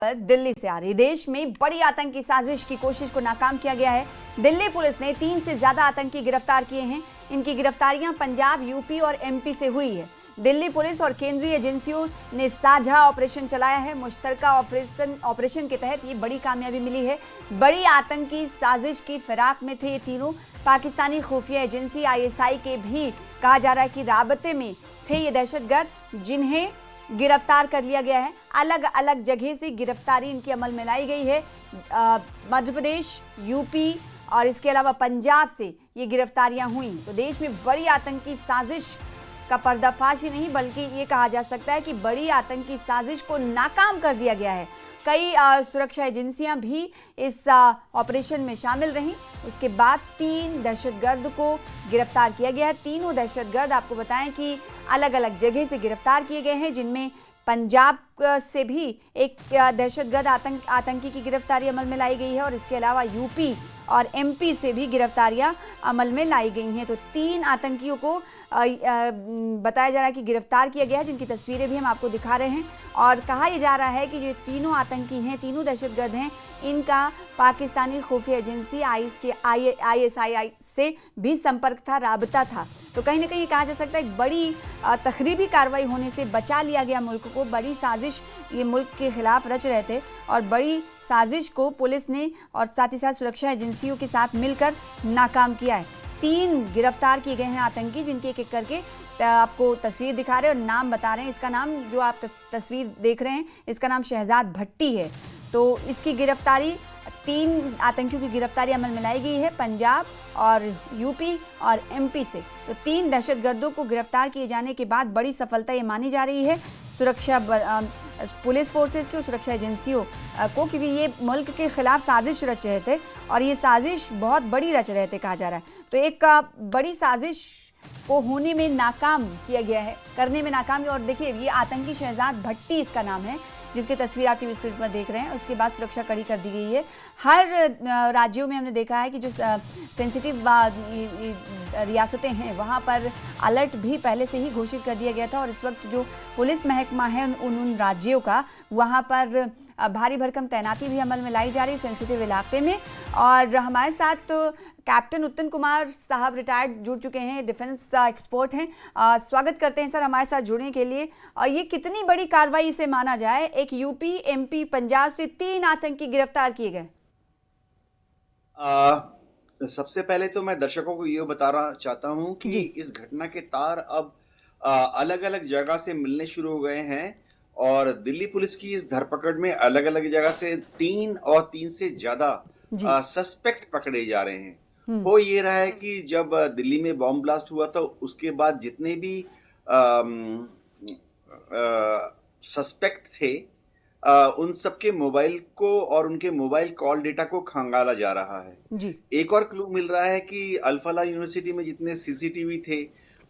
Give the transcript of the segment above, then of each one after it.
दिल्ली से आ रही। देश में बड़ी आतंकी साजिश की कोशिश को नाकाम किया गया है। दिल्ली पुलिस ने 3 से ज्यादा आतंकी गिरफ्तार किए हैं। इनकी गिरफ्तारियां पंजाब, यूपी और एमपी से हुई है। दिल्ली पुलिस और केंद्रीय एजेंसियों ने साझा ऑपरेशन चलाया है। मुश्तरका ऑपरेशन के तहत ये बड़ी कामयाबी मिली है। बड़ी आतंकी साजिश की फिराक में थे ये तीनों। पाकिस्तानी खुफिया एजेंसी ISI के भी कहा जा रहा है कि राबते में थे ये दहशतगर्द, जिन्हें गिरफ्तार कर लिया गया है। अलग अलग जगह से गिरफ्तारी इनकी अमल में लाई गई है। मध्य प्रदेश, यूपी और इसके अलावा पंजाब से ये गिरफ्तारियां हुई। तो देश में बड़ी आतंकी साजिश का पर्दाफाश ही नहीं, बल्कि ये कहा जा सकता है कि बड़ी आतंकी साजिश को नाकाम कर दिया गया है। कई सुरक्षा एजेंसियां भी इस ऑपरेशन में शामिल रहीं। उसके बाद 3 दहशतगर्द को गिरफ्तार किया गया है। तीनों दहशतगर्द आपको बताएं कि अलग अलग जगह से गिरफ्तार किए गए हैं, जिनमें पंजाब से भी एक दहशतगर्द आतंकी की गिरफ्तारी अमल में लाई गई है और इसके अलावा यूपी और MP से भी गिरफ्तारियां अमल में लाई गई हैं। तो 3 आतंकियों को बताया जा रहा है कि गिरफ्तार किया गया है, जिनकी तस्वीरें भी हम आपको दिखा रहे हैं। और कहा यह जा रहा है कि जो तीनों आतंकी हैं, तीनों दहशतगर्द हैं, इनका पाकिस्तानी खुफिया एजेंसी ISI से भी संपर्क था, राबता था। तो कहीं ना कहीं कहा जा सकता है एक बड़ी तखरीबी कार्रवाई होने से बचा लिया गया मुल्क को। बड़ी साजिश ये मुल्क के खिलाफ रच रहे थे और बड़ी साजिश को पुलिस ने और साथ ही साथ सुरक्षा एजेंसियों के साथ मिलकर नाकाम किया है। 3 गिरफ्तार किए गए हैं आतंकी, जिनके एक एक करके आपको तस्वीर दिखा रहे हैं और नाम बता रहे हैं। इसका नाम जो आप तस्वीर देख रहे हैं, इसका नाम शहजाद भट्टी है। तो इसकी गिरफ्तारी 3 आतंकियों की गिरफ्तारी अमल में लाई गई है पंजाब और यूपी और MP से। तो 3 दहशतगर्दों को गिरफ्तार किए जाने के बाद बड़ी सफलता ये मानी जा रही है सुरक्षा पुलिस फोर्सेस की और सुरक्षा एजेंसियों को, क्योंकि ये मुल्क के खिलाफ साजिश रच रहे थे और ये साजिश बहुत बड़ी रच रहे थे कहा जा रहा है। तो एक बड़ी साजिश को होने में नाकाम किया गया है, करने में नाकाम किया। और देखिए ये आतंकी शहजाद भट्टी इसका नाम है, जिसकी तस्वीर आप टीवी स्क्रीन पर देख रहे हैं। उसके बाद सुरक्षा कड़ी कर दी गई है। हर राज्यों में हमने देखा है कि जो सेंसिटिव रियासतें हैं वहाँ पर अलर्ट भी पहले से ही घोषित कर दिया गया था और इस वक्त जो पुलिस महकमा है उन राज्यों का, वहाँ पर भारी भरकम तैनाती भी अमल में लाई जा रही है सेंसिटिव इलाके में। और हमारे साथ कैप्टन उत्तम कुमार साहब रिटायर्ड जुड़ चुके हैं, डिफेंस एक्सपर्ट हैं। स्वागत करते हैं सर हमारे साथ जुड़ने के लिए। और ये कितनी बड़ी कार्रवाई इसे माना जाए, एक यूपी, MP, पंजाब से 3 आतंकी गिरफ्तार किए गए? सबसे पहले तो मैं दर्शकों को ये बताना चाहता हूँ कि इस घटना के तार अब अलग अलग जगह से मिलने शुरू हो गए हैं और दिल्ली पुलिस की इस धरपकड़ में अलग अलग जगह से 3 और 3 से ज्यादा सस्पेक्ट पकड़े जा रहे हैं। हो ये रहा है कि जब दिल्ली में बॉम्ब ब्लास्ट हुआ था उसके बाद जितने भी सस्पेक्ट थे उन सबके मोबाइल को और उनके मोबाइल कॉल डेटा को खंगाला जा रहा है। जी। एक और क्लू मिल रहा है कि अल्फाला यूनिवर्सिटी में जितने CCTV थे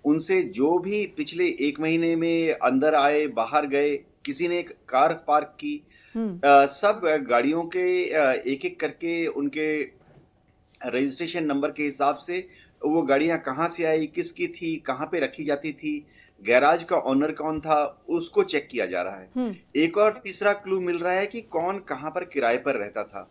उनसे जो भी पिछले 1 महीने में अंदर आए, बाहर गए, किसी ने एक कार पार्क की, सब गाड़ियों के एक एक करके उनके रजिस्ट्रेशन नंबर के हिसाब से वो गाड़ियां कहाँ से आई, किसकी थी, कहाँ पे रखी जाती थी, गैराज का ओनर कौन था, उसको चेक किया जा रहा है। एक और तीसरा क्लू मिल रहा है कि कौन कहाँ पर किराए पर रहता था।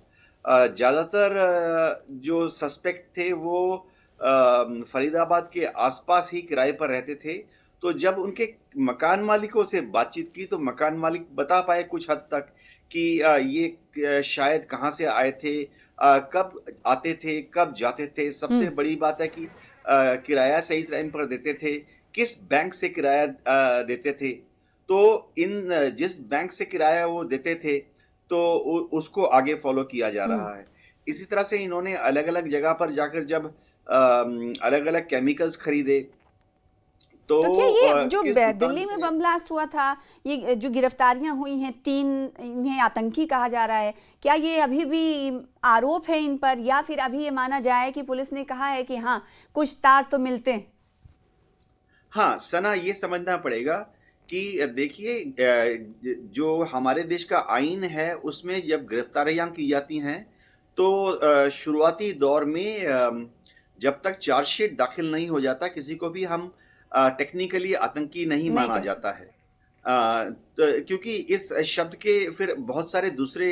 ज्यादातर जो सस्पेक्ट थे वो फरीदाबाद के आसपास ही किराए पर रहते थे। तो जब उनके मकान मालिकों से बातचीत की तो मकान मालिक बता पाए कुछ हद तक कि ये शायद कहाँ से आए थे, कब आते थे, कब जाते थे। सबसे बड़ी बात है कि किराया सही टाइम पर देते थे, किस बैंक से किराया देते थे। तो जिस बैंक से किराया वो देते थे तो उसको आगे फॉलो किया जा रहा है। इसी तरह से इन्होंने अलग अलग जगह पर जाकर जब अलग अलग केमिकल्स खरीदे तो क्या ये जो दिल्ली में बम ब्लास्ट हुआ था, ये जो गिरफ्तारियां हुई हैं 3, इन्हें आतंकी कहा जा रहा है, क्या ये अभी भी आरोप है इन पर या फिर अभी ये माना जाए कि पुलिस ने कहा है कि हाँ कुछ तार तो मिलते हैं? हाँ सना, ये समझना पड़ेगा कि देखिए जो हमारे देश का आईन है उसमें जब गिरफ्तारियां की जाती हैं तो शुरुआती दौर में जब तक चार्जशीट दाखिल नहीं हो जाता किसी को भी हम टेक्निकली आतंकी नहीं माना जाता है। क्योंकि इस शब्द के फिर बहुत सारे दूसरे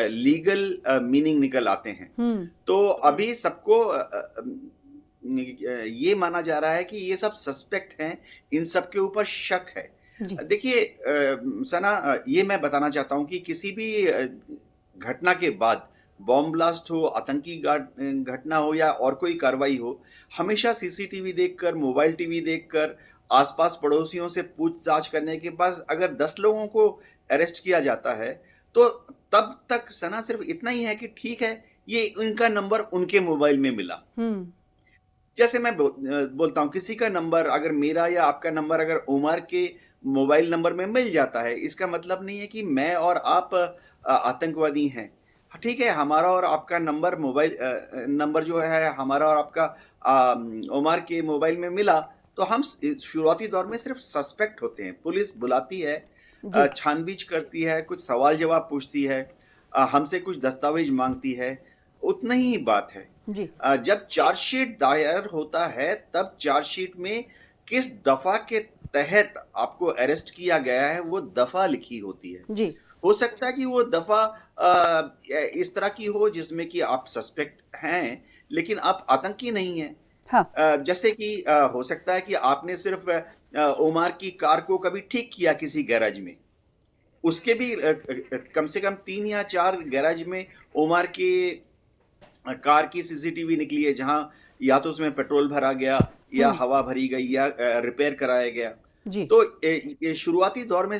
लीगल मीनिंग निकल आते हैं। तो अभी सबको ये माना जा रहा है कि ये सब सस्पेक्ट हैं, इन सब के ऊपर शक है। जी। देखिए सना, ये मैं बताना चाहता हूँ कि किसी भी घटना के बाद बॉम्ब ब्लास्ट हो, आतंकी घटना हो या और कोई कार्रवाई हो, हमेशा सीसीटीवी देखकर, मोबाइल टीवी देखकर, आसपास पड़ोसियों से पूछताछ करने के बाद अगर 10 लोगों को अरेस्ट किया जाता है, तो तब तक सना सिर्फ इतना ही है कि ठीक है, ये उनका नंबर उनके मोबाइल में मिला। जैसे मैं बोलता हूँ, किसी का नंबर अगर मेरा या आपका नंबर अगर उमर के मोबाइल नंबर में मिल जाता है, इसका मतलब नहीं है कि मैं और आप आतंकवादी हैं। ठीक है, हमारा और आपका नंबर मोबाइल नंबर जो है हमारा और आपका उमर के मोबाइल में मिला, तो हम शुरुआती दौर में सिर्फ सस्पेक्ट होते हैं। पुलिस बुलाती है, छानबीन करती है, कुछ सवाल जवाब पूछती है, हमसे कुछ दस्तावेज मांगती है, उतना ही बात है। जी। जब चार्जशीट दायर होता है, तब चार्जशीट में किस दफा के तहत आपको अरेस्ट किया गया है, वो दफा लिखी होती है। जी। हो सकता है कि वो दफा इस तरह की हो जिसमें कि आप सस्पेक्ट हैं, लेकिन आप आतंकी नहीं हैं। हाँ। जैसे कि हो सकता है कि आपने सिर्फ उमर की कार को कभी ठीक किया किसी गैराज में, उसके भी कम से कम 3 या 4 गैराज में उमर के कार की सीसीटीवी निकली है, जहां या तो उसमें पेट्रोल भरा गया या हवा भरी गई या रिपेयर कराया गया। जी। तो ये शुरुआती दौर में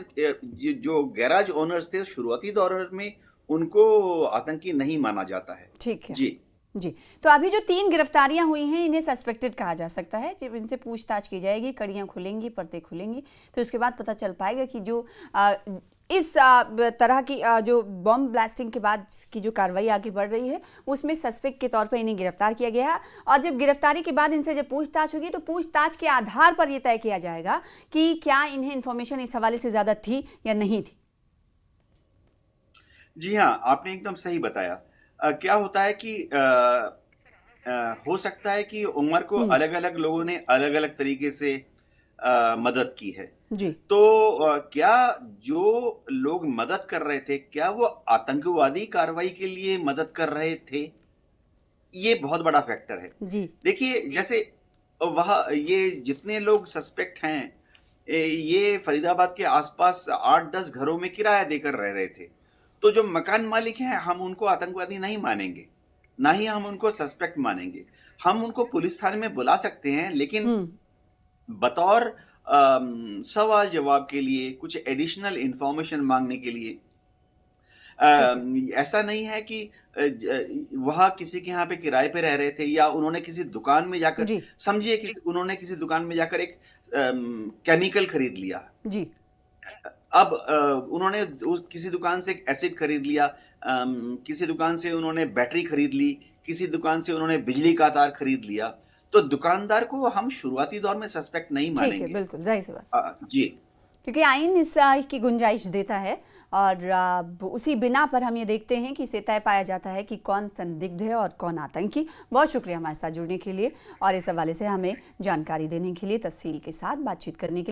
जो गैराज ओनर्स थे, शुरुआती दौर में उनको आतंकी नहीं माना जाता है। ठीक है जी। जी। तो अभी जो 3 गिरफ्तारियां हुई हैं, इन्हें सस्पेक्टेड कहा जा सकता है। जब इनसे पूछताछ की जाएगी, कड़ियां खुलेंगी, पर्दे खुलेंगी, फिर उसके बाद पता चल पाएगा कि जो इस तरह की जो बॉम्ब ब्लास्टिंग के बाद की जो कार्रवाई आगे बढ़ रही है, उसमें सस्पेक्ट के तौर पर इन्हें गिरफ्तार किया गया है। और जब गिरफ्तारी के बाद इनसे जब पूछताछ होगी, तो पूछताछ के आधार पर यह तय किया जाएगा कि क्या इन्हें इंफॉर्मेशन इस हवाले से ज्यादा थी या नहीं थी। जी हाँ, आपने एकदम सही बताया। क्या होता है कि हो सकता है कि उमर को अलग-अलग लोगों ने अलग-अलग तरीके से मदद की है। जी। तो क्या जो लोग मदद कर रहे थे, क्या वो आतंकवादी कार्रवाई के लिए मदद कर रहे थे? ये बहुत बड़ा फैक्टर है। जी। देखिए, जैसे ये जितने लोग सस्पेक्ट हैं, ये फरीदाबाद के आसपास 8-10 घरों में किराया देकर रह रहे थे। तो जो मकान मालिक हैं, हम उनको आतंकवादी नहीं मानेंगे, ना ही हम उनको सस्पेक्ट मानेंगे। हम उनको पुलिस थाने में बुला सकते हैं, लेकिन बतौर सवाल जवाब के लिए, कुछ एडिशनल इंफॉर्मेशन मांगने के लिए, ऐसा नहीं है कि वह किसी के यहाँ पे किराए पे रह रहे थे या उन्होंने किसी दुकान में जाकर, समझिए कि उन्होंने किसी दुकान में जाकर एक केमिकल खरीद लिया। जी। अब उन्होंने किसी दुकान से एसिड खरीद लिया, किसी दुकान से उन्होंने बैटरी खरीद ली, किसी दुकान से उन्होंने बिजली का तार खरीद लिया, तो दुकानदार को हम शुरुआती दौर में सस्पेक्ट नहीं मानेंगे। ठीक है, बिल्कुल जाहिर सी बात। जी। क्योंकि आईन इस की गुंजाइश देता है, और उसी बिना पर हम ये देखते हैं कि इसे तय पाया जाता है कि कौन संदिग्ध है और कौन आतंकी। बहुत शुक्रिया हमारे साथ जुड़ने के लिए और इस हवाले से हमें जानकारी देने के लिए, तफसील के साथ बातचीत करने के लिए।